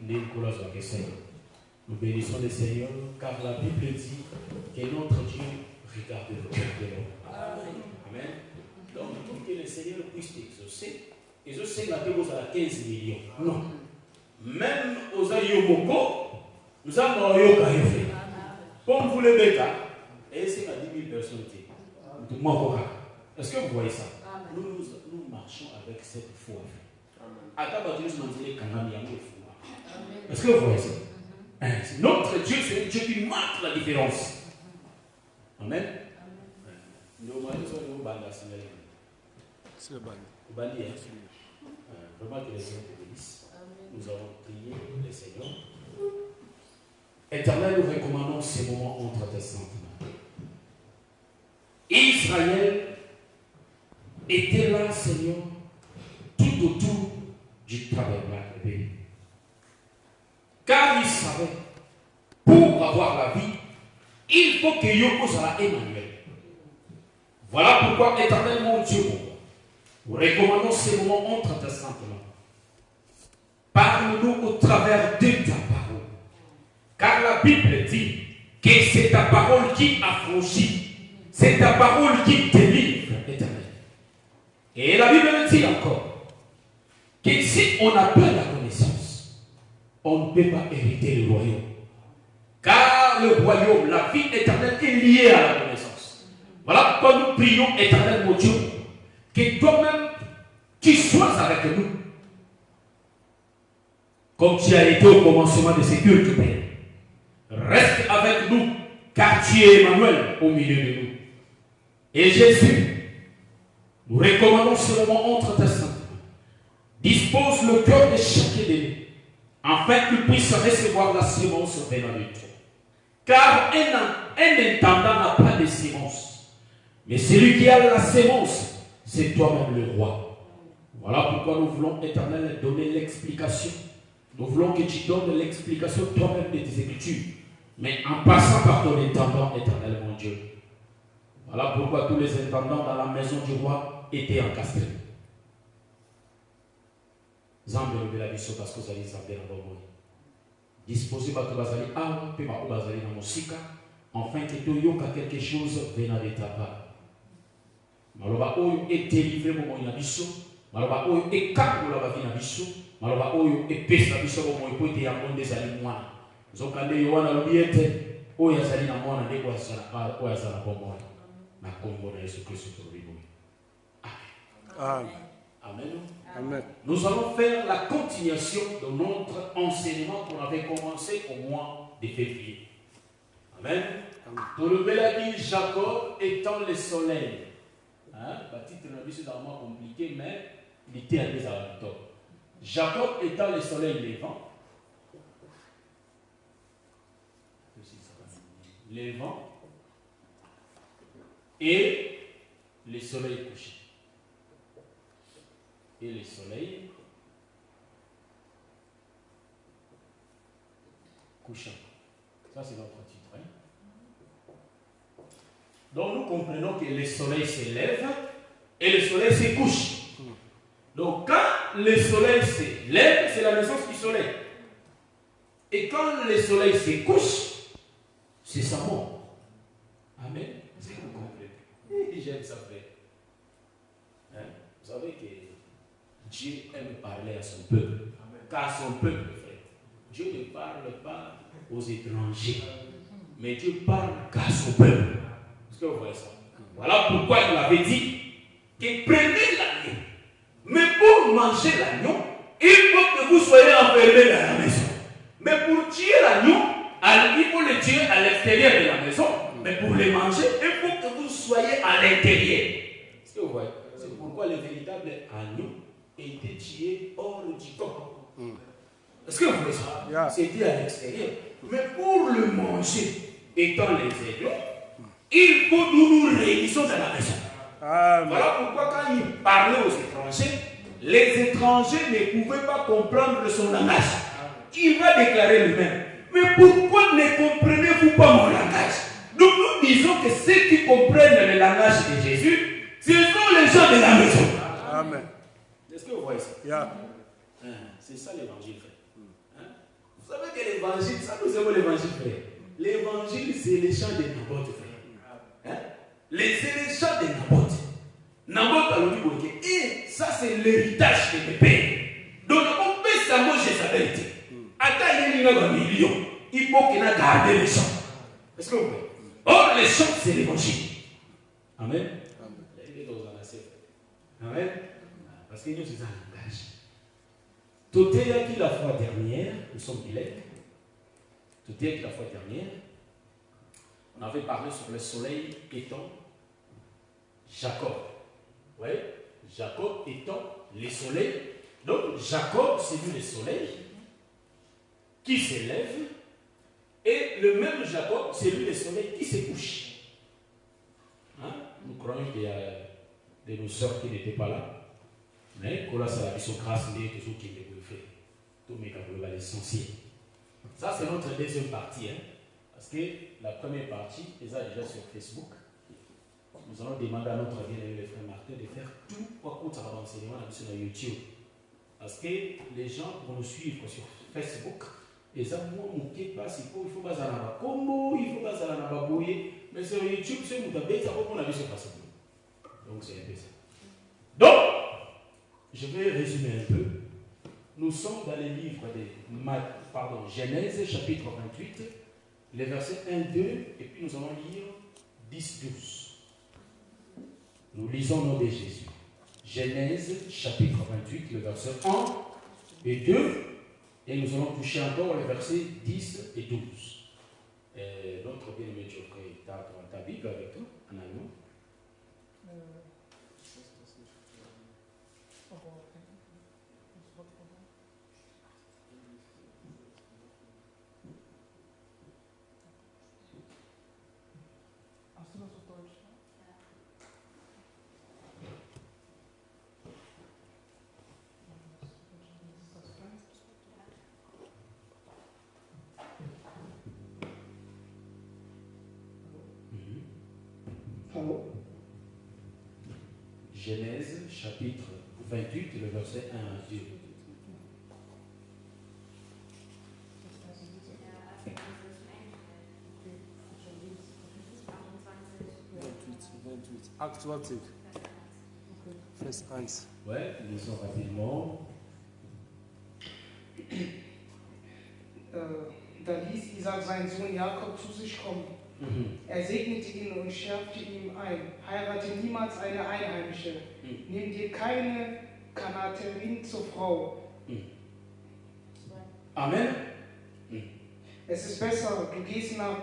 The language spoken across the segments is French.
déclaration, nous bénissons le Seigneur, car la Bible dit que notre Dieu regarde le cœur de l'homme. Amen. Donc, pour que le Seigneur puisse t'exaucer, exaucer la Bible à 15 millions. Non. Même aux Ayomoko, nous avons un yoga fait. Comme vous le mettez, et c'est à 10 000 personnes. Est-ce que vous voyez ça? Nous marchons avec cette foi. Est-ce que vous voyez ça? Notre Dieu, c'est un Dieu qui marque la différence. Amen. C'est le bal. Vraiment que les Seigneur te bénisse. Nous avons prié le Seigneur. Éternel, nous recommandons ces moments entre tes saintes mains. Israël était là, Seigneur, tout autour du tabernacle béni. Car il savait, pour avoir la vie, il faut que Yoko soit Emmanuel. Voilà pourquoi, éternel mon Dieu, nous recommandons ces moments entre tes saintes mains. Parle-nous au travers de ta parole. Car la Bible dit que c'est ta parole qui affranchit. C'est ta parole qui délivre, éternel. Et la Bible dit encore que si on n'a pas la connaissance, on ne peut pas hériter le royaume. Car le royaume, la vie éternelle est liée à la connaissance. Voilà pourquoi nous prions, éternel mon Dieu, que toi-même, tu sois avec nous. Comme tu as été au commencement de ce culte, Père. Reste avec nous, car tu es Emmanuel au milieu de nous. Et Jésus, nous recommandons ce moment entre tes saintes. Dispose le cœur de chacun de nous, afin qu'il puisse recevoir la sémence venant de toi. Car un intendant n'a pas de sémence, mais celui qui a la sémence, c'est toi-même le roi. Voilà pourquoi nous voulons, éternel, donner l'explication. Nous voulons que tu donnes l'explication toi-même de tes Écritures, mais en passant par ton intendant, éternel, mon Dieu. Voilà pourquoi tous les intendants dans la maison du roi étaient encastrés. Zambé de la mission parce que vous allez Zambé dans le monde. Disposez par tout bazali awa, puis ma bazali dans musika, afin que tu yoka quelque chose venant de ta part. Maloba oyo est délivré mon yabiso, maloba oyo est calme la vie nabiso, maloba oyo est pèse nabiso mon ko te yango ndezali mwana. Zokande yowana lobiete, oyo azali na mwana ndeko asala oyo azala kwa mwana. Na kombo na Yesu Christ pour lui. Amen. Amen. Amen. Nous allons faire la continuation de notre enseignement qu'on avait commencé au mois de février. Amen. Pour le Béladi, Jacob étant le soleil. Le titre c'est vraiment compliqué, mais il était à des avatars. Jacob étant le soleil levant. Levant. Et le soleil couché. Et le soleil couchant. Ça, c'est notre titre. Hein? Donc, nous comprenons que le soleil se lève et le soleil se couche. Donc, quand le soleil se lève, c'est la naissance du soleil. Et quand le soleil se couche, c'est sa mort. Amen. Est-ce que vous comprenez? J'aime ça, frère. Hein? Vous savez que Dieu aime parler à son peuple. Car son peuple, frère. Dieu ne parle pas aux étrangers. Mais Dieu parle qu'à son peuple. Est-ce que vous voyez ça? Voilà pourquoi il avait dit que prenez l'agneau. Mais pour manger l'agneau, il faut que vous soyez enfermés dans la maison. Mais pour tuer l'agneau, il faut le tuer à l'extérieur de la maison. Mais pour le manger, il faut que vous soyez à l'intérieur. Est-ce que vous voyez? C'est pourquoi le véritable agneau était tué hors du corps. Est-ce que vous voyez ça? C'était à l'extérieur. Mais pour le manger, étant les aiglons, il faut que nous réunissons dans la maison. Voilà pourquoi quand il parlait aux étrangers, les étrangers ne pouvaient pas comprendre son langage. Il va déclarer lui-même. Mais pourquoi ne comprenez-vous pas mon langage? Donc nous disons que ceux qui comprennent le langage de Jésus, ce sont les gens de la maison. Amen. Est-ce que vous voyez ça? Yeah. C'est ça l'évangile, frère. que l'évangile, ça nous aimons l'évangile, frère. L'évangile, c'est les chants de Naboth, frère. Hein? C'est les chants de Naboth. Naboth a le dit, et ça, c'est l'héritage de mes pères. Donc, on peut savoir Jézabel. Attends, il y a un million. Il faut qu'il ait gardé les chants. Est-ce que vous voyez? Or, les chants, c'est l'évangile. Amen. Amen. Parce que nous, c'est un langage. Tout est acquis la fois dernière, nous sommes bilingues. Tout est acquis la fois dernière. On avait parlé sur le soleil étant Jacob. Oui, Jacob étant le soleil. Donc, Jacob, c'est lui le soleil qui s'élève. Et le même Jacob, c'est lui le soleil qui se couche. Hein? Nous croyons qu'il y a de nos sœurs qui n'étaient pas là. Mais quand là, c'est la mission grâce, il y a quelque chose qui est fait. Tout le monde a l'essentiel. Ça, c'est notre deuxième partie. Hein? Parce que la première partie, ils sont déjà sur Facebook. Nous allons demander à notre bien-aimé le frère Martin de faire tout pour qu'on ait l'enseignement sur YouTube. Parce que les gens vont nous suivre sur Facebook. Et ça, moi, mon qui passe, il faut pas aller à Congo, il faut pas aller à Babouye. Mais sur YouTube, c'est mon tablet, ça va qu'on a vu sur Facebook. Donc, c'est un peu ça. Donc, je vais résumer un peu. Nous sommes dans les livres de Genèse, chapitre 28, les versets 1, 2, et puis nous allons lire 10, 12. Nous lisons au nom de Jésus. Genèse, chapitre 28, le verset 1 et 2, et nous allons toucher encore les versets 10 et 12. Notre bien-aimé Geoffrey, tu as ta Bible avec toi, en allemand. Genèse, chapitre 28, le verset 1 à 2. Acte 28, Vers 1. Ouais, nous sommes rapidement. Da ließ Isaac seinen Sohn Jakob zu sich kommen. Er segnete ihn und schärfte ihm ein: Heirate niemals eine Einheimische. Nimm dir keine Kananerin zur Frau. Amen. Es ist besser, du gehst nach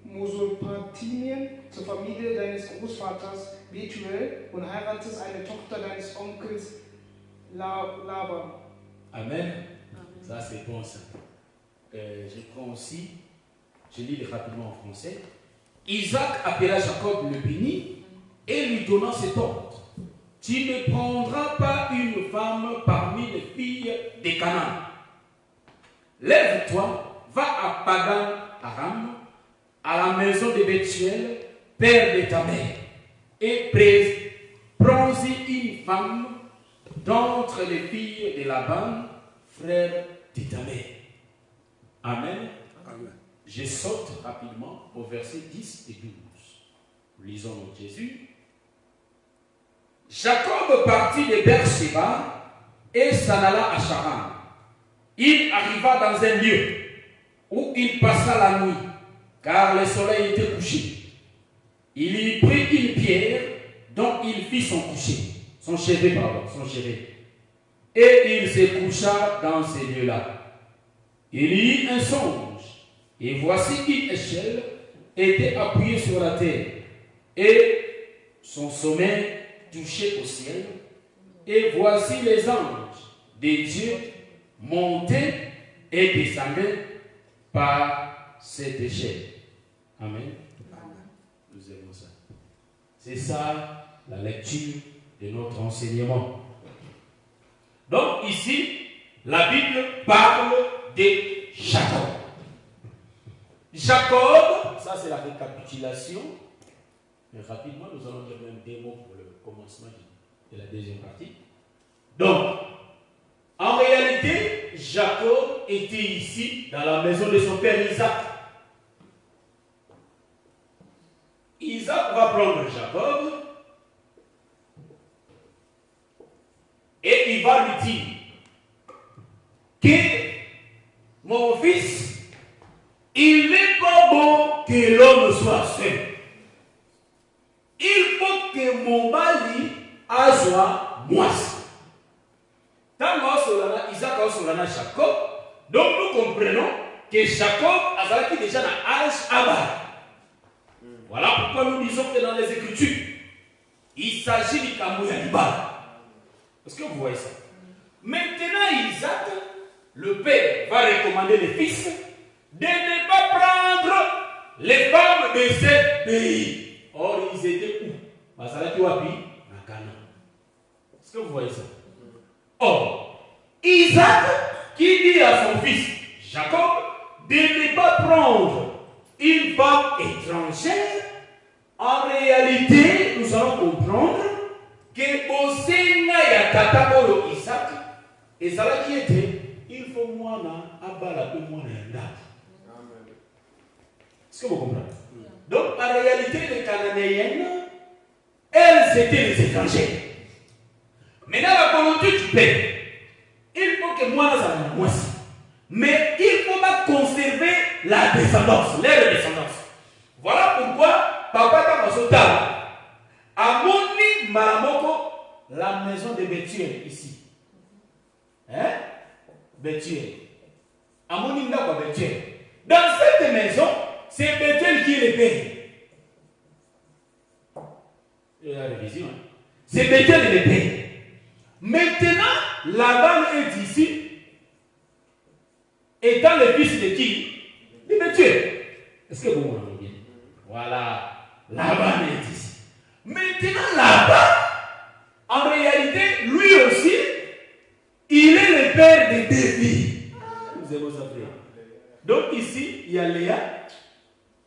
Mesopotamien zur Familie deines Großvaters Bethuel und heiratest eine Tochter deines Onkels Laban. Amen. Ça, c'est bon, ça. Je prends aussi, je lis rapidement en français. Isaac appela Jacob, le bénit, et lui donna cet ordre: tu ne prendras pas une femme parmi les filles des Canaan. Lève-toi, va à Padan Aram, à la maison de Bethuel, père de ta mère, et prends-y une femme d'entre les filles de Laban, frère de ta mère. Amen. Amen. Je saute rapidement au verset 10 et 12. Lisons notre Jésus. Jacob partit de Beersheba et s'en alla à Charan. Il arriva dans un lieu où il passa la nuit, car le soleil était couché. Il y prit une pierre dont il fit son chevet. Et il se coucha dans ces lieux-là. Il y eut un songe, et voici une échelle était appuyée sur la terre, et son sommet touchait au ciel, et voici les anges de Dieu montaient et descendaient par cette échelle. Amen. Nous aimons ça. C'est ça la lecture de notre enseignement. Donc ici, la Bible parle de Jacob. Jacob, ça c'est la récapitulation. Mais rapidement, nous allons dire même des mots pour le commencement de la deuxième partie. Donc, En réalité, Jacob était ici dans la maison de son père Isaac. Isaac va prendre Jacob et il va lui dire que mon fils, il n'est pas bon que l'homme soit seul. Il faut que mon mari soit moi. Tant que Isaac a Jacob, donc nous comprenons que Jacob a déjà dans l'âge Abba. Voilà pourquoi nous disons que dans les Écritures, il s'agit du Kamouyanibal. Est-ce que vous voyez ça? Maintenant, Isaac, le père, va recommander les fils de ne pas prendre les femmes de ce pays. Or, ils étaient où? Est-ce que vous voyez ça? Or, Isaac, qui dit à son fils Jacob de ne pas prendre une femme étrangère, en réalité, nous allons comprendre que au Sénat ya tata oyo Isaac, et ça qui était, il faut moi na abala peu moi na. Est-ce que vous comprenez? Donc, en réalité, les Cananéennes, elles étaient les étrangers. Maintenant, la volonté du Père, il faut que moi, ça me moi. Mais il faut pas conserver la descendance, leur descendance. Voilà pourquoi Papa Tamasota a moni Maramoko la maison de Bethuel ici. Hein? Bethuel. A moni Ndakwa Bethuel. Dans cette maison, c'est Bethuel qui est le père. Et la révision. Hein? C'est Bethuel le père. Maintenant, Laban est ici, étant le fils de qui? De Bethuel. Est-ce que vous m'entendez bien? Voilà. Laban est ici. Maintenant, Laban, en réalité, lui aussi, il est le père de deux filles. Vous aimez ça, frère? Donc ici, il y a Léa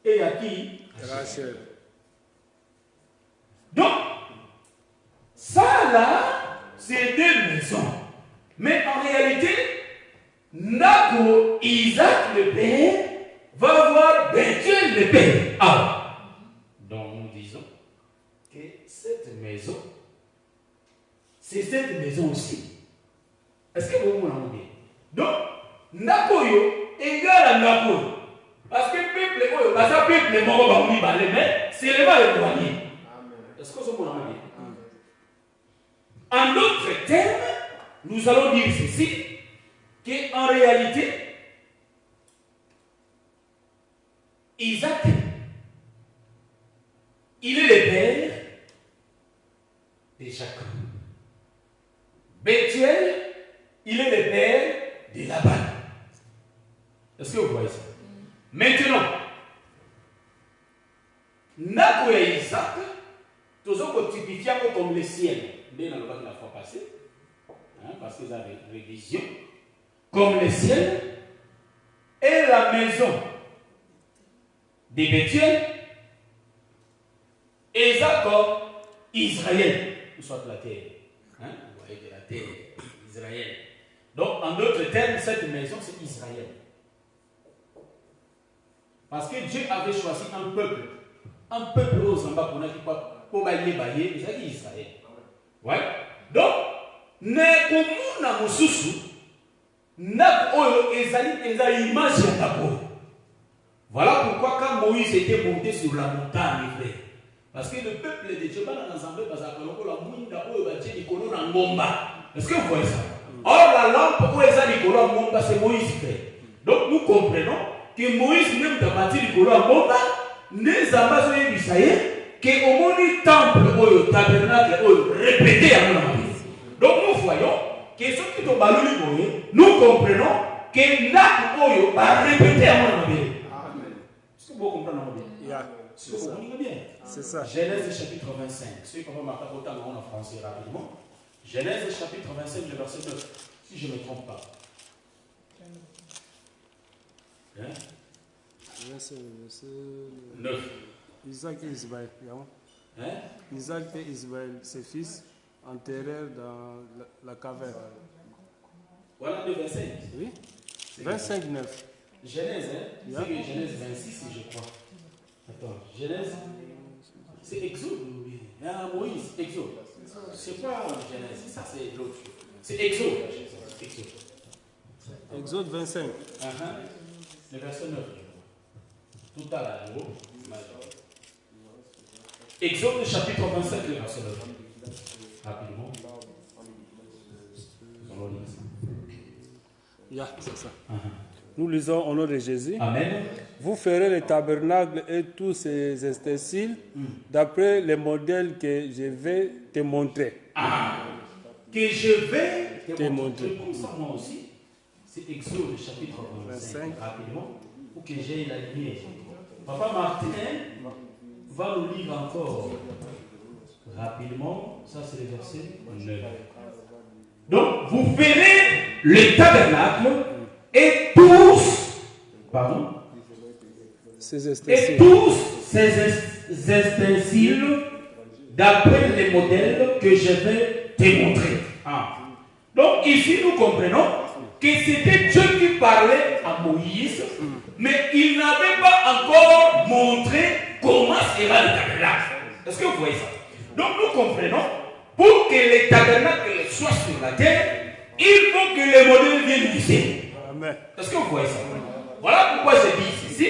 et il y a qui? Rachel. Donc, ça là, c'est deux maisons. Mais en réalité, Nako, Isaac le père, va voir Bethuel le père. Ah. Donc nous disons que cette maison, c'est cette maison aussi. Est-ce que vous m'entendez bien? Donc, Nako yo égale à Nako. Parce que le peuple, parce que le peuple, mais c'est le mal éloigné. Est-ce que vous m'entendez bien? En d'autres termes, nous allons dire ceci, qu'en réalité, Isaac, il est le père de Jacob. Bethuel, il est le père de Laban. Est-ce que vous voyez ça? Maintenant, Nako et Isaac, tous autres typifiés comme le ciel. Bien dans la fois passée, hein, parce qu'ils avaient révision, comme le ciel et la maison de Bethuel et Jacob, Israël, ou soit la terre. Hein, vous voyez de la terre, Israël. Donc, en d'autres termes, cette maison, c'est Israël. Parce que Dieu avait choisi un peuple aux Zamba pour bailler, c'est Israël. Ouais. Donc, nekomuna mususu na oyo ezali image ya Nako. Voilà pourquoi quand Moïse était monté sur la montagne, frère, parce que le peuple de Dieu dans l'ensemble parce que la mwinda oyo batie likolo na ngomba. Est-ce que vous voyez ça? Or la lampe oyo ezali likolo na ngomba c'est Moïse, frère. Donc nous comprenons que Moïse même dans bâti likolo na ngomba ne zamba so yebisaye que au moni temple oyo tabernacle oyo répété à mon avis. Donc nous voyons que ce qui est balou nous comprenons que Nako oyo va répéter à mon avis. Est-ce que vous comprenez bien? Est-ce que vous comprenez bien? C'est ça. Genèse chapitre 25. Ceux qui vont marquer autant en français rapidement. Genèse chapitre 25, le verset 9. Si je ne me trompe pas. Hein? Verset 9. Isaac et Ismaël. Hein? Isaac et Ismaël, ses fils, enterrèrent dans la caverne. Voilà le verset. Oui. 25, 9. Genèse, hein? C'est Genèse 26, je crois. Attends, Genèse. C'est Exode. Ah, Moïse, Exode. C'est pas Genèse, ça c'est l'autre. C'est Exode. Exode 25. Le verset 9. Tout à l'heure. Exode chapitre 25, le verset 9. Rapidement. C'est ça. Nous lisons au nom de Jésus. Amen. Vous ferez le tabernacle et tous ses ustensiles d'après les modèles que je vais te montrer. Que je vais te montrer. Comme ça, moi aussi. C'est Exode chapitre 25. Rapidement. Pour que j'aie la lumière. Papa Martin va nous lire encore rapidement. Ça, c'est le verset 9. Donc, vous ferez le tabernacle et tous, et tous ces ustensiles d'après les modèles que je vais te montrer. Donc, ici, nous comprenons que c'était Dieu qui parlait à Moïse, mais il n'avait pas encore montré comment sera le tabernacle. Est-ce que vous voyez ça? Donc, nous comprenons, pour que le tabernacle soit sur la terre, il faut que les modèles viennent d'ici. Est-ce que vous voyez ça? Voilà pourquoi je dis ici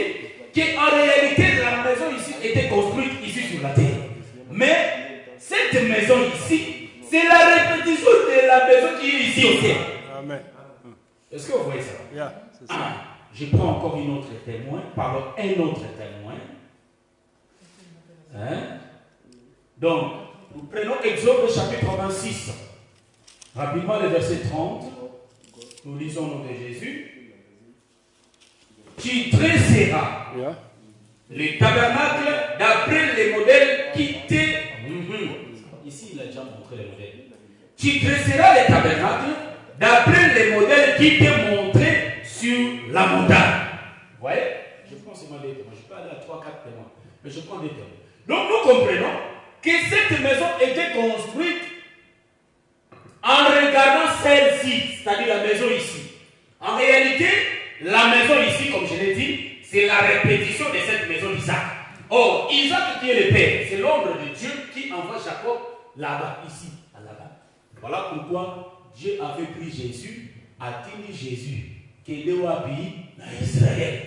qu'en réalité, la maison ici était construite ici sur la terre. Mais cette maison ici, c'est la répétition de la maison qui est ici au ciel. Amen. Est-ce que vous voyez ça? C'est ça. Je prends encore un autre témoin, un autre témoin. Donc, nous prenons Exode chapitre 26. Rapidement, le verset 30. Nous lisons au nom de Jésus. Tu dresseras le tabernacle d'après les modèles qui t'est. Ici, il a déjà montré les modèles. Tu dresseras le tabernacle d'après les modèles qui t'est montré sur la montagne. Vous voyez? Je prends seulement des témoins. Je peux aller à 3-4 témoins. Mais je prends des témoins. Donc, nous comprenons que cette maison était construite en regardant celle-ci, c'est-à-dire la maison ici. En réalité, la maison ici, comme je l'ai dit, c'est la répétition de cette maison d'Isaac. Or, Isaac qui est le père, c'est l'ombre de Dieu qui envoie Jacob là-bas, ici, à là-bas. Voilà pourquoi Dieu avait pris Jésus, a-t-il Jésus, qui est au pays d'Israël.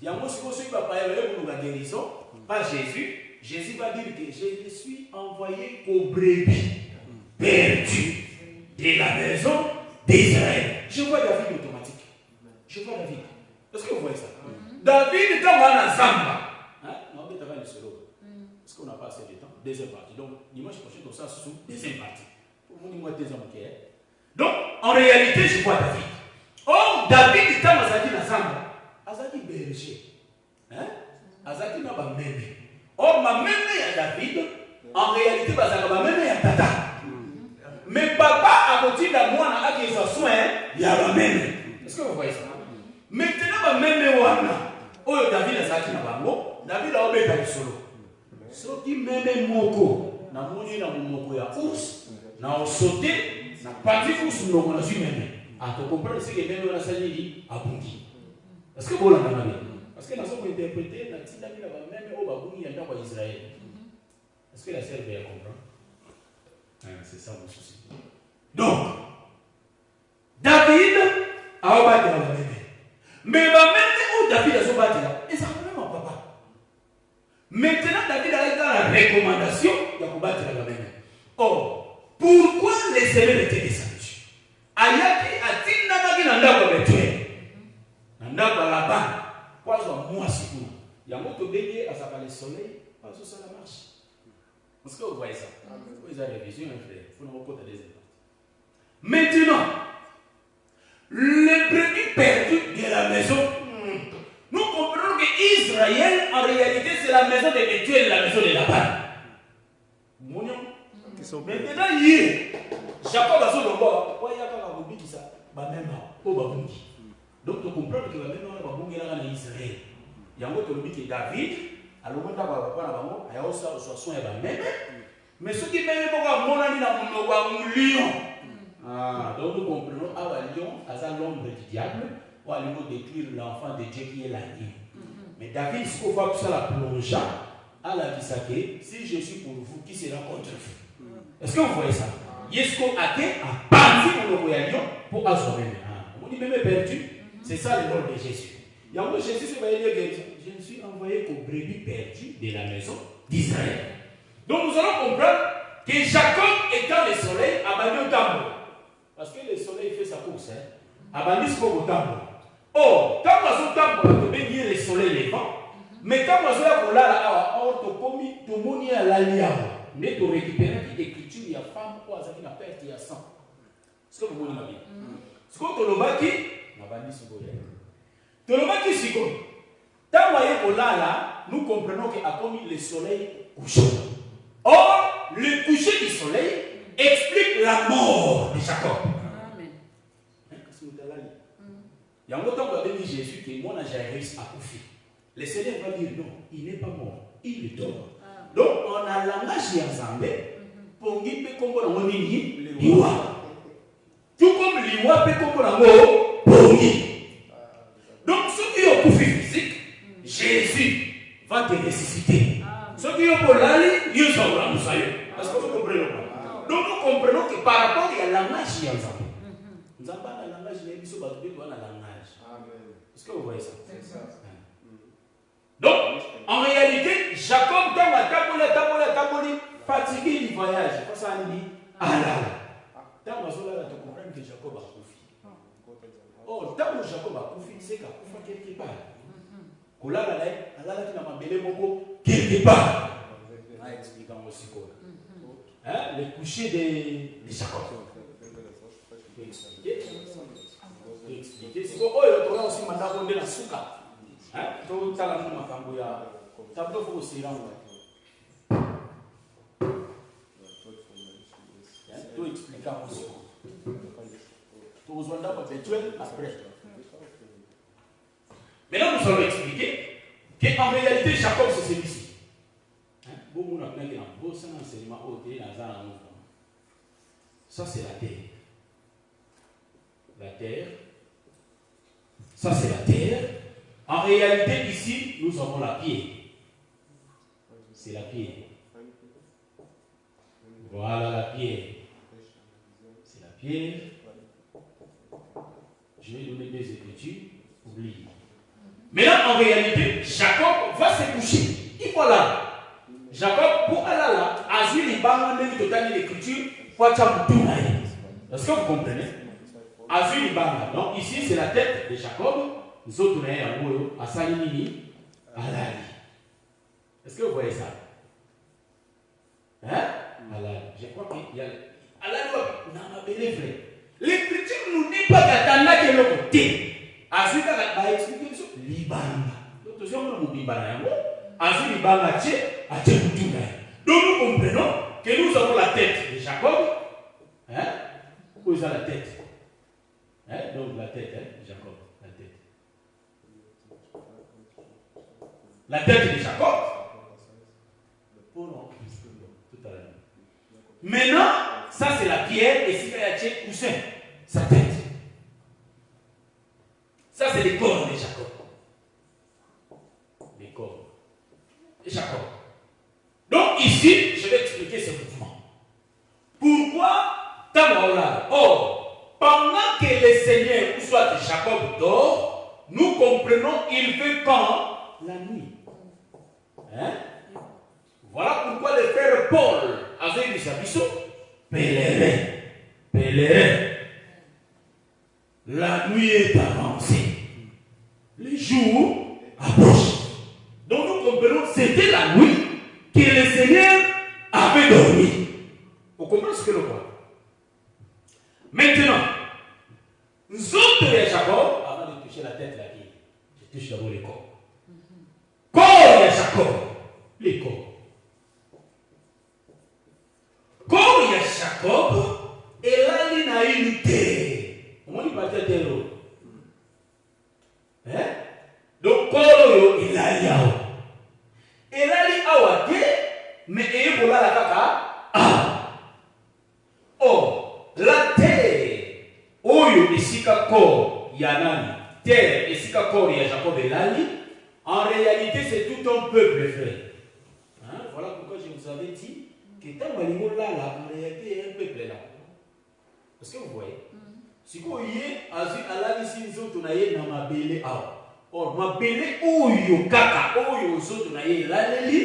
Il y a un mot qui va parler pour la guérison, pas Jésus. Jésus va dire que je suis envoyé aux brebis perdues de la maison d'Israël. Je vois David automatique. Je vois David. Est-ce que vous voyez ça? David est en Zamba. Non, mais David est solo. Est-ce qu'on n'a pas assez de temps? Deuxième partie. Donc, dimanche prochain, on sera sous deuxième partie. Pour vous dire, deuxième partie. Donc, en réalité, je vois David. Or, David est en Zamba. Azaki berger. Azaki n'a pas même. Or, ma même à David, en réalité, ma même à Tata. Mais papa a continué à moi, à qui soit soin, il y a ma même. Est-ce que vous voyez ça? Maintenant, ma même wana. Oh, David a sorti na bango. David a obéi à solo. So qui même moko. Na moni na moko ya ours. Na on sauté. Na parti ours no na su même. Ah, tu comprends ce que même on a sali à bungi. Est-ce que vous l'entendez? Parce que nous sommes interprétés dans le David a même au babuni à dans Israël. Est-ce que la sœur va comprendre? C'est ça mon souci. Donc, David a obéi à la même. Mais même où David a obéi là, et ça même mon papa. Maintenant, David a été dans la recommandation de combattre la même. Or, pourquoi les semaines étaient descendues? Ayaki a-t-il n'abaki n'anda pas betué? N'anda pas là-bas. Quoi soit moi si vous. Il y a un autre bébé à s'appeler le soleil, pas sur ça la marche. Est-ce que vous voyez ça? Vous avez révision, frère. Il faut nous reporter des éléments. Maintenant, les brebis perdus de la maison, nous comprenons qu'Israël, en réalité, c'est la maison de Bethuel, la maison de Laban. Maintenant, hier, Jacob a son nombre. Pourquoi il y a pas de qui ça? Même donc, tu comprends que la même chose est Israël. Il y a un autre que David, alors on a un autre soin et même. Mais ce qui m'a dit, c'est que mon lion. Ah, donc nous comprenons, à Lion, à l'ombre du diable, ou à Lion détruire l'enfant de Dieu qui est la nuit. Mais David, ce qu'on va pour ça la plongea, à la disake, si je suis pour vous, qui sera contre vous? Est-ce que vous voyez ça? Yesko Ake a bandi pour le royaume pour assurer. On dit même perdu, c'est ça le nom de Jésus. Il y a un Jésus, je ne suis envoyé qu'aux brebis perdues de la maison d'Israël. Donc nous allons comprendre que Jacob étant le soleil a banni au tambour. Parce que le soleil fait sa course. A banni ce au tambour. Oh, quand on a tambour, on peut le soleil levant. Mais quand on a là, on a la liawa. Mais pour récupérer l'écriture, il y a femme ou il y a perte, il y a sang. C'est ce que vous voulez dire. Ce que tu as dit, on a banni ce que tu as dit, c'est quoi? Nous comprenons qu'à commis le soleil couché. Or, le coucher du soleil explique la mort de Jacob. Amen. Il y a un autre temps où on a dit Jésus que moi, j'ai réussi à coucher. Le Seigneur va dire non, il n'est pas mort, il est dort. Donc, on a langage ensemble pour qu'il peut comprendre l'Iwa. Tout comme l'Iwa peut comprendre l'Iwa. Donc, ceux qui ont couché physique, Jésus va te ressusciter. Ceux qui ont pour l'aller, ils sont là, nous savons. Est-ce que vous comprenez? Donc nous comprenons que par rapport à la langage, nous avons pas la langage, mais nous avons la langage. Est-ce que vous voyez ça? Donc, en réalité, Jacob, dans la taboli, fatigué du voyage, il faut ça dit, ah là. Dans la zone, tu comprends que Jacob a confié. Oh, tant que Jacob a confié, c'est qu'il a confié quelque part. Quelque part. Hein? Le coucher de Jacob. Tu peux expliquer. C'est quoi? Oh, il y a aussi mandat de la souka. Hein? Tu as la même camboya. Tu as besoin de se rendre. Tu expliques aussi. Tu as besoin d'habituel après. Maintenant, nous allons expliquer qu'en réalité, Jacob, c'est celui-ci. Ça, c'est la terre. La terre. Ça, c'est la terre. En réalité, ici, nous avons la pierre. C'est la pierre. Voilà la pierre. C'est la pierre. Je vais donner des écritures pour lire. Maintenant, en réalité, Jacob va se coucher. Il faut là. Jacob, pour aller là, a vu les bancs de total l'écriture, pour Tchamoutouna. Est-ce que vous comprenez? A vu les bancs. Donc, ici, c'est la tête de Jacob. Nous autres, on est en gros, à Salimini, à Lali. Est-ce que vous voyez ça? Hein? À Lali. Je crois qu'il y a. À Lali, on a ma belle vraie. L'écriture nous dit pas qu'Atana est le côté. Ensuite, on va expliquer ça. Libanga. Donc, nous sommes Libanga. Ensuite, Libanga, donc, nous comprenons que nous avons la tête de Jacob. Hein? Où est la tête? Hein? Donc, la tête, hein? Jacob. La tête. La tête de Jacob. Oh non, tout à l'heure. Maintenant, ça, c'est la pierre. Et si il y a coussin, sa tête. Ça, c'est les corps de Jacob. Les corps de Jacob. Donc, ici, je vais expliquer ce mouvement. Pourquoi Tamola? Or, pendant que le Seigneur, ou soit Jacob, dort, nous comprenons qu'il fait quand? La nuit. Hein? Voilà pourquoi le frère Paul avait dit sa mission. Pèlerin. Pèlerin. La nuit est avancée. Le jour approche. Donc nous comprenons que c'était la nuit que le Seigneur avait dormi. Vous comprenez ce que nous voyons? Maintenant, nous autres et Jacob, avant de toucher la tête, je touche d'abord les corps. Corps et Jacob, les corps. Corps et Jacob, et là il a une terre. Comment il partait de l'eau? Hein? Donc, corps et là il y a. Et là il a mais il y a la caca. Oh, la terre accord, il y a Jacob et Lali. En réalité, c'est tout un peuple, frère. Hein? Voilà pourquoi je vous avais dit que tant que là, en réalité, il y a un peuple là. Est-ce que vous voyez? Si vous voyez, Alali Sinzo, tu n'as pas ma belle. Or, ma belle, ou yo kaka, ou yo zo, tu n'as pas Lali,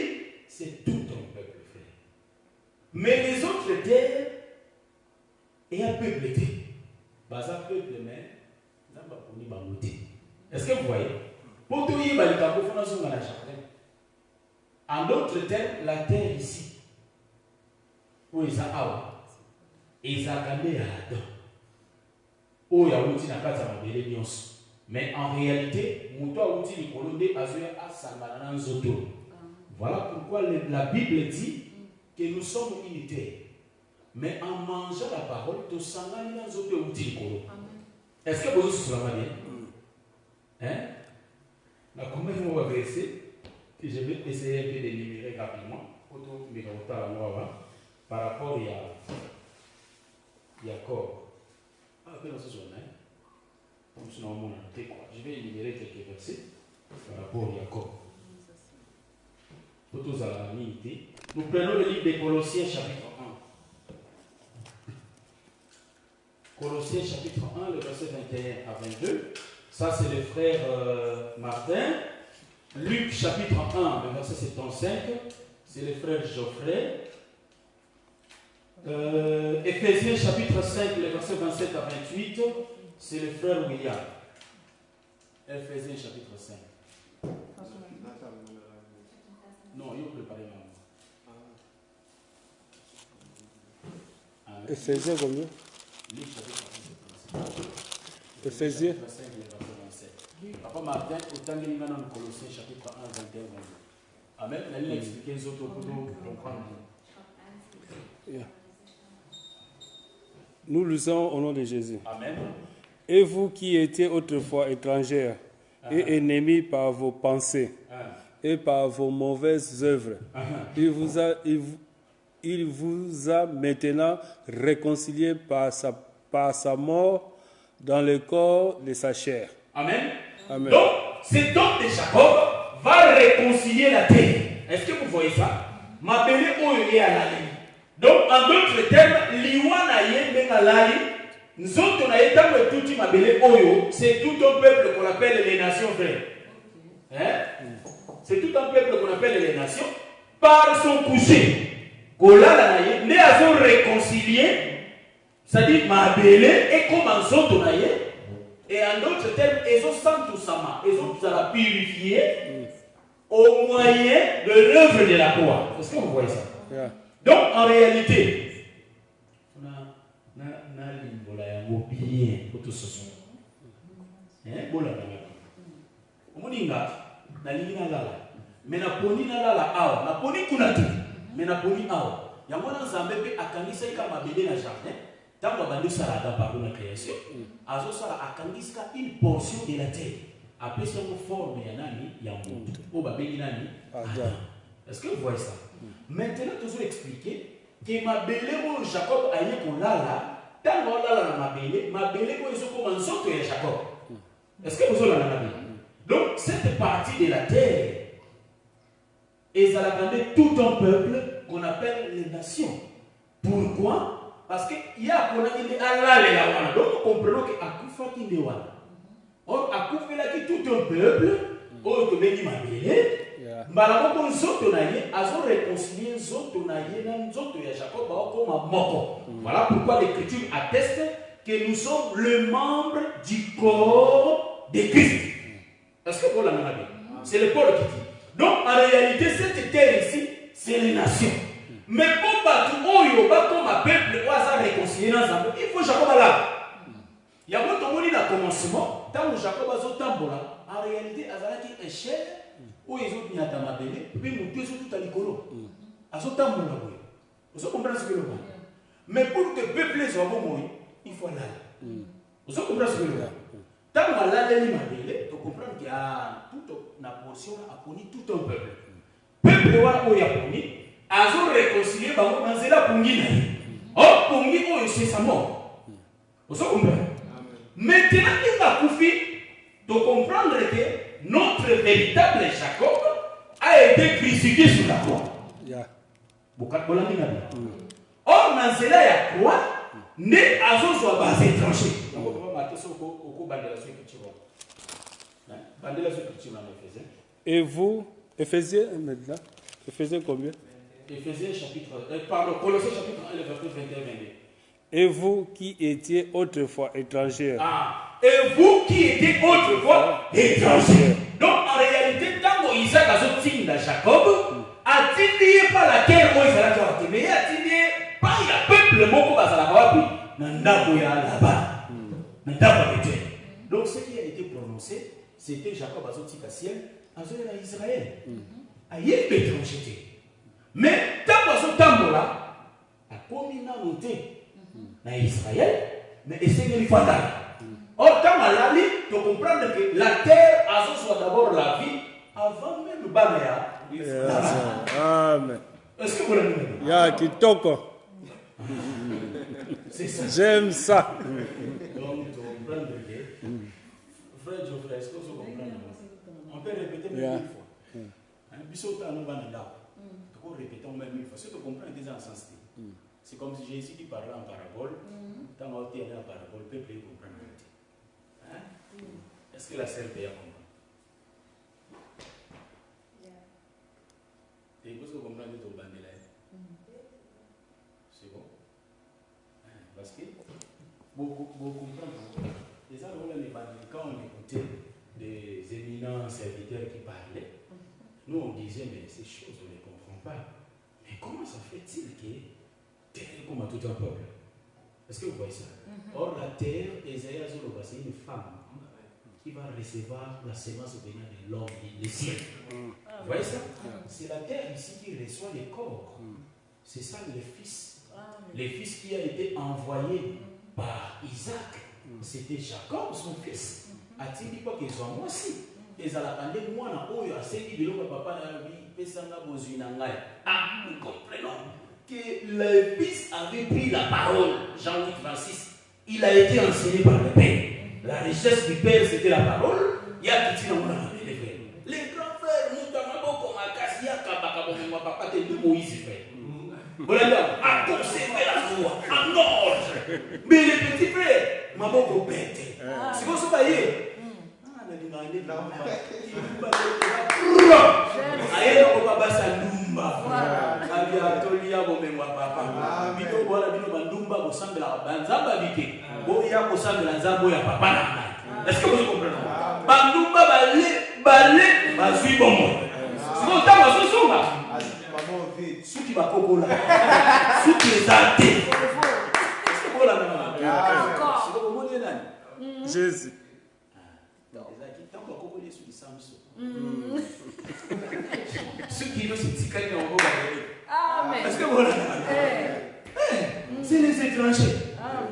c'est tout un peuple, frère. Mais les autres terres, il y a un peuple. Baza peuple, mais est-ce que vous voyez? Pour tout y aller, en d'autres termes, la terre ici, où ils ont ils ont gagné à Adam. Où il y a outil n'a pas de mais en réalité, Moutoua outil les colonnes à Samanana Zoto. Voilà pourquoi la Bible dit que nous sommes unitaires. Mais en mangeant la parole, tu s'en vas dans Zoto outil les colonnes. Est-ce que vous avez ce bien? Hein? La combien de mots verser? Je vais essayer un peu d'énumérer rapidement. Par rapport à Jacob. Ah, dans ce journal. Je vais énumérer quelques versets par rapport à Jacob. Nous prenons le livre des Colossiens chapitre 1. Colossiens chapitre 1, le verset 21 à 22. Ça, c'est le frère Martin. Luc chapitre 1, le verset 75. C'est le frère Geoffrey. Éphésiens chapitre 5, le verset 27 à 28. C'est le frère William. Éphésiens chapitre 5. Non, il faut préparer ma Éphésiens combien? Éphésiens. Papa Martin, autant que nous avons Colossiens chapitre 1, 21, 22. Amen. Nous allons expliquer les autres pour comprendre. Nous lisons au nom de Jésus. Amen. Et vous qui étiez autrefois étrangères et ennemis par vos pensées et par vos mauvaises œuvres, il vous a maintenant réconciliés par sa mort dans le corps de sa chair. Amen. Amen. Donc, cet homme de Jacob va réconcilier la terre. Est-ce que vous voyez ça? M'appeler Oye à la ligne. Donc, en d'autres termes, l'Iwana Yen Bengalali, nous autres, on a été tout m'appeler Oyo, c'est tout un peuple qu'on appelle les nations, frère. Hein? C'est tout un peuple qu'on appelle les nations. Par son coucher, Gola mais elles ont réconcilié, c'est-à-dire m'appeler et comme en sont et en d'autres termes, ils ont sans tout ça, ils ont la purifié au moyen de l'œuvre de la croix. Est-ce que vous voyez ça? Yeah. Donc, en réalité, on a bien pour tout ce son. Mais na poni na lala awa, na poni kunatu, mais na poni awa. Yamona Zambé akangisa kama bébé na jardin. Tant que bandu sala da pardon na création, azo sala akangisa une portion de la terre. Après ça une forme ya nani ya mutu. O ba bengi nani? Adam. Est-ce que vous voyez ça? Maintenant toujours expliquer que ma belle ou Jacob a eu pour lala, tant que lala na ma belle ko iso ko mansoto ya Jacob. Est-ce que vous avez la donc cette partie de la terre et ça a gardé tout un peuple qu'on appelle les nations. Pourquoi? Parce qu'il y a Allah. Donc nous comprenons que Akoufa qui est Wana. Or Akoufa là qui tout un peuple, or que Béni Mabélé, Malamo Zotonaye, Azo réconcilié Zotonaye, Nanzoto ya Jacob, comme Moko. Voilà pourquoi l'Écriture atteste que nous sommes le membre du corps de Christ. Est-ce que vous l'avez dit? C'est le Paul qui dit. Donc en réalité, cette terre ici, c'est les nations. Mais pour battre Oyo, comme un peuple, on va réconcilier dans un il faut Jacob là. Il y a beaucoup de monde dans le commencement, tant que Jacob a zo tambola, en réalité, il y a une échelle où ils ont mis à Tamabélé, puis nous deux tout à l'écolo. À zo tambola, vous comprenez ce que je veux dire? Mais pour que le peuple soit bon, il faut là. Vous comprenez ce que je veux dire? Tant que là, tu comprends qu'il y a toute la portion à punir tout un peuple. Peuple où il y a puni, a réconcilié dans la pungi. Oh, pungi, c'est sa mort. Vous comprenez? Maintenant, il va couper de comprendre que notre véritable Jacob a été crucifié sur la croix. Or, dans cela, il y a quoi? Né à Zozo à étranger. Et vous, Éphésiens maintenant, Éphésiens combien? Éphésiens chapitre, pardon, Colossiens chapitre 1, le verset 21 22. Et vous qui étiez autrefois étrangers. Et vous qui étiez autrefois étrangers. Donc en réalité, quand Isaac a sorti de Jacob, a-t-il pas la terre où il a été, mais a-t-il pas le peuple moko bazala là-bas. Donc ce qui a été prononcé, c'était Jacob a sorti du ciel, a sorti Israël. A y est étranger. Mais tant que ce temps-là, a commis la montée dans Israël, mais c'est une fois là. Or, quand on l'a dit, tu comprends que la terre a soit d'abord la vie avant même le Banéa. Amen. Est-ce que vous l'avez dit? Ya kitoko. C'est ça. J'aime ça. Donc, tu comprends que frère Geoffrey, est-ce que vous comprenez? On peut répéter même une fois. Bisota nous va là. Tu peux répéter même une fois. Si tu comprends déjà en sens. C'est comme si Jésus qui parlait en parabole. Quand on tient en parabole, le peuple comprend. Hein? Est-ce que la sœur peut comprendre? Et vous comprenez ton bandé là? C'est bon? Parce que beaucoup comprennent. Les gens, quand on écoutait des éminents serviteurs qui parlaient, nous on disait, mais ces choses, on ne les comprend pas. Mais comment ça fait-il que terre comme à tout un peuple? Est-ce que vous voyez ça? Or, la terre, Esaïe Azoloba, c'est une femme qui va recevoir la sémence venant de l'homme, le ciel. Vous voyez ça? C'est la terre ici qui reçoit les corps. C'est ça le fils. Le fils qui a été envoyé par Isaac. C'était Jacob, son fils. A-t-il dit pas qu'ils sont moi aussi? Ils ont appelé moi dans Oyo, à ce qui est papa n'a vu, Pesanga Bozuinangai. Ah, nous comprenons que le fils avait pris la parole, Jean 8, 26. Il a été enseigné par le Père. La richesse du Père, c'était la parole. Il y a qui tient mon âme, les frères. Les grands frères, nous avons comme un casse, il y a Kabakabon, papa, t'es de Moïse, frère. Voilà, à conserver la loi, en ordre. Mais les petits frères, maman, vous bête. C'est comme ça, voyez. Aye na ko baba sa ndumba abi atolia bo memwa papa bino bora bino bandumba bo sambela banzamba bike bo ya ko sambela nzambo ya papa na. Est-ce que vous comprenez? Bandumba balé bazui bomo siko tama sosunga suki bakokola suki ezate est-ce que vous la nana siko komoni nani Jésus. Ceux qui nous sont Amen. Est-ce que vous voyez? C'est les étrangers.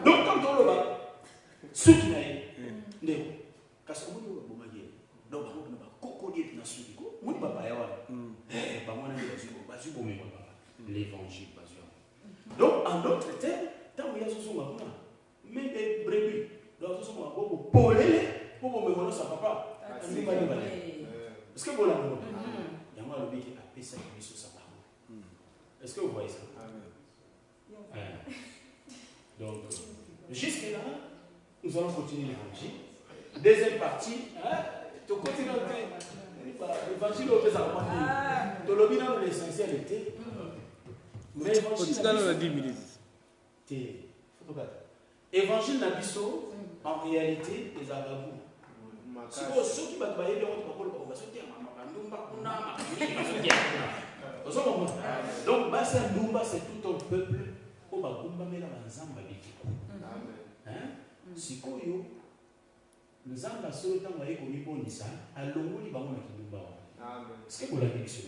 Donc, quand on le bat, ceux qui n'ont pas donc, l'évangile. Donc, en d'autres termes, tant qu'il y a ce moment, mais des brebis, dans ce moment, pour me voir sa papa. Est-ce que vous l'avez vu? Il y a un qui a appelé ça sur sa parole. Est-ce que vous voyez ça? Donc, jusque-là, nous allons continuer l'évangile. Deuxième partie, tu continues l'évangile au fait à tu l'as mis dans l'essentiel était. Mais l'évangile n'a 10 minutes. Évangile n'a en réalité des agabous. Ceux qui battent les donc, Bassa Ndumba, c'est tout un peuple au Bagumba, mais la Nzamba Bikiko. Si Koyo, Nzamba, sur le temps où il y a Nissa, à l'Ongoli, Bamona Kindumba. C'est ce que vous l'avez dit.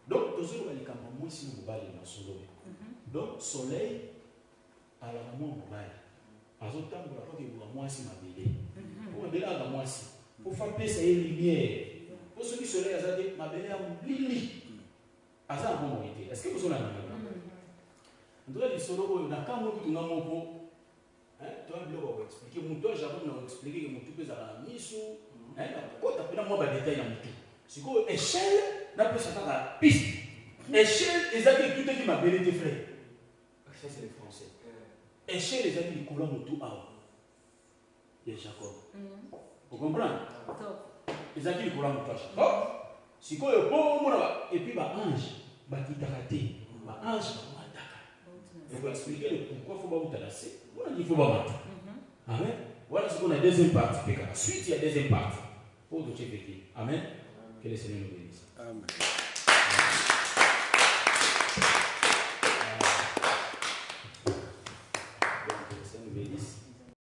Donc, toujours, il y a un moins si vous baillez dans ce domaine. Donc, soleil, à la maman, vous baillez. À l'autre temps, vous l'avez dit, moi, si ma bébé. Pour ma bébé, à moi, si. Pour faire passer une lumière. Pour ceux qui se lèvent, à ma bébé, à mon lili. Est-ce que vous avez un peu de solo, on a quand même tout le monde. Tu as expliqué, mon toit, j'avoue, on a expliqué que mon tout est à la mission, Quand tu as un détail dans tout, c'est que l'échelle n'a pas sa piste. Échelle, les amis, tout qui m'a belé des frères. Ça, c'est le français. Échelle, les amis, les couleurs de tout à il y a Jacob. Vous comprenez? Les amis, les couleurs de tout à si vous avez et puis, ange, qui t'a raté. Ange, il faut expliquer pourquoi il faut pas vous tasser. Voilà, il faut pas mater. Amen. Voilà ce qu'on a deuxième partie. Ensuite, il y a deuxième partie. Pour tout péché. Amen. Que le Seigneur nous bénisse. Amen.